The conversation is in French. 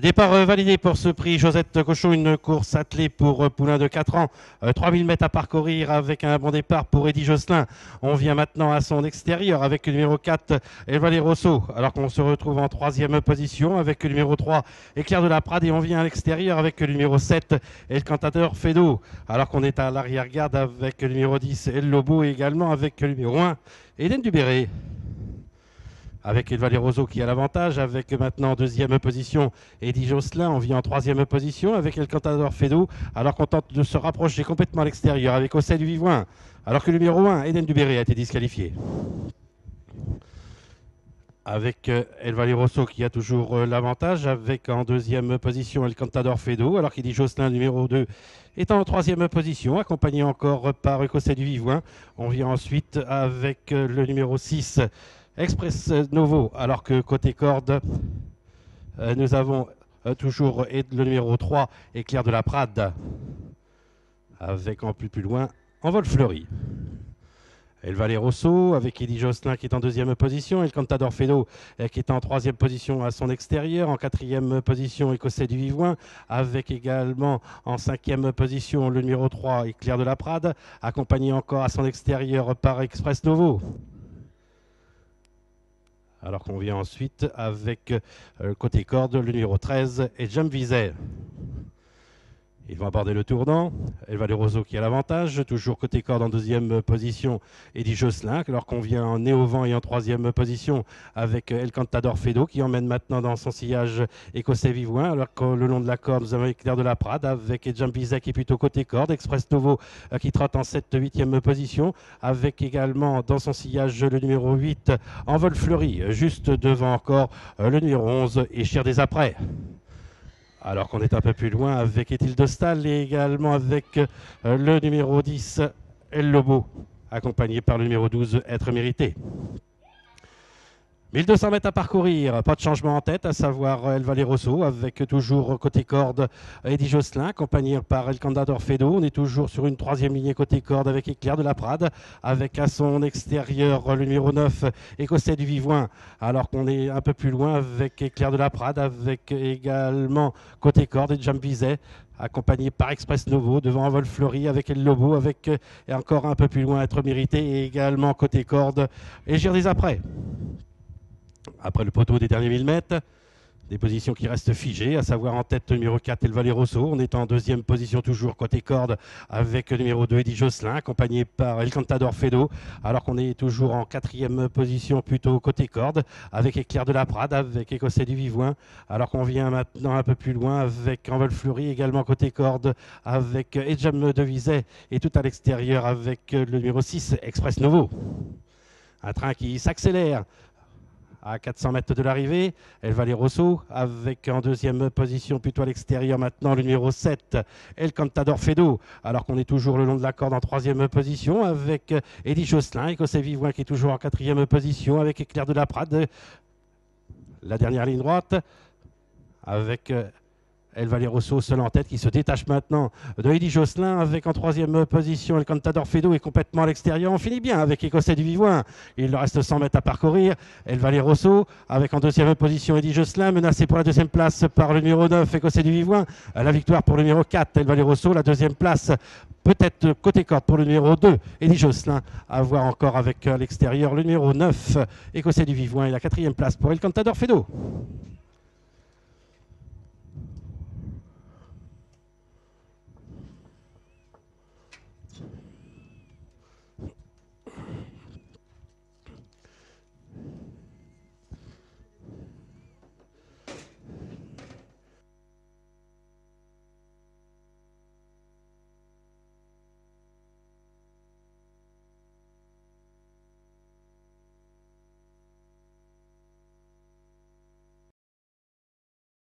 Départ validé pour ce prix Josette Cochon, une course attelée pour poulain de 4 ans. 3000 mètres à parcourir avec un bon départ pour Eddy Josselin. On vient maintenant à son extérieur avec le numéro 4, Elvalet Rosso, alors qu'on se retrouve en troisième position avec le numéro 3, Éclair de la Prade, et on vient à l'extérieur avec le numéro 7, El Cantador Fedo, alors qu'on est à l'arrière-garde avec le numéro 10, El Lobo, et également avec le numéro 1, Hélène Dubéré. Avec Elvalet Rosso qui a l'avantage, avec maintenant en deuxième position Eddy Josselin, on vient en troisième position avec El Cantador Fedo, alors qu'on tente de se rapprocher complètement à l'extérieur avec Ocel du Vivoin, alors que le numéro 1, Hélène Dubéré, a été disqualifié. Avec Elvalet Rosso qui a toujours l'avantage, avec en deuxième position El Cantador Fedo, alors qu'Eddy Josselin, numéro 2, est en troisième position, accompagné encore par Écossais du Vivoin. On vient ensuite avec le numéro 6, Express Novo, alors que côté corde, nous avons toujours le numéro 3, Éclair de la Prade, avec en plus loin, Envol Fleuri. Elvalet Rosso avec Eddy Josselin qui est en deuxième position, El Cantador Fedo qui est en troisième position à son extérieur, en quatrième position Écossais du Vivoin, avec également en cinquième position le numéro 3, Éclair de la Prade, accompagné encore à son extérieur par Express Novo. Alors qu'on vient ensuite avec côté corde le numéro 13 et Jump Vizet. Ils vont aborder le tournant. Elvalet Rosso qui a l'avantage. Toujours côté corde en deuxième position, Eddy Josselin. Alors qu'on vient en nez au vent et en troisième position avec El Cantador Fedo qui emmène maintenant dans son sillage Écossais Vivoin. Alors que le long de la corde, nous avons Éclair de la Prade avec Jump Vizet qui est plutôt côté corde. Express Novo qui trotte en 7e position. Avec également dans son sillage le numéro 8, Envol Fleuri. Juste devant encore le numéro 11 et Cher des Après. Alors qu'on est un peu plus loin avec Ethilde Stahl et également avec le numéro 10, El Lobo, accompagné par le numéro 12, Être Mérité. 1200 mètres à parcourir, pas de changement en tête, à savoir Elvalet Rosso, avec toujours côté corde Eddy Josselin, accompagné par El Cantador Fedo. On est toujours sur une troisième lignée côté corde avec Éclair de la Prade, avec à son extérieur le numéro 9, Écossais du Vivoin, alors qu'on est un peu plus loin avec Éclair de la Prade, avec également côté corde et Jump Vizet, accompagné par Express Novo, devant Envol Fleuri avec El Lobo, avec et encore un peu plus loin Être Mérité, et également côté corde et Gire des Après. Après le poteau des derniers 1000 mètres, des positions qui restent figées, à savoir en tête le numéro 4, Elvalet Rosso. On est en deuxième position toujours côté corde avec le numéro 2, Eddy Josselin, accompagné par El Cantador Fedo, alors qu'on est toujours en quatrième position plutôt côté corde avec Éclair de la Prade, avec Écossais du Vivoin, alors qu'on vient maintenant un peu plus loin avec Envol Fleuri, également côté corde avec Edjam de Vizet, et tout à l'extérieur avec le numéro 6, Express Novo. Un train qui s'accélère à 400 mètres de l'arrivée, Elvalet Rosso avec en deuxième position plutôt à l'extérieur maintenant le numéro 7, El Cantador Fedo, alors qu'on est toujours le long de la corde en troisième position avec Eddy Josselin, Écossais Vivoin qui est toujours en quatrième position avec Éclair de la Prade, la dernière ligne droite avec Elvalet Rosso seul en tête qui se détache maintenant de Eddy Josselin avec en troisième position El Cantador Fedo est complètement à l'extérieur. On finit bien avec Écossais du Vivoin. Il leur reste 100 mètres à parcourir. Elvalet Rosso avec en deuxième position Eddy Josselin, menacé pour la deuxième place par le numéro 9 Écossais du Vivoin. La victoire pour le numéro 4 Elvalet Rosso. La deuxième place peut-être côté corde pour le numéro 2 Eddy Josselin. À voir encore avec à l'extérieur le numéro 9 Écossais du Vivoin et la quatrième place pour El Cantador Fedo.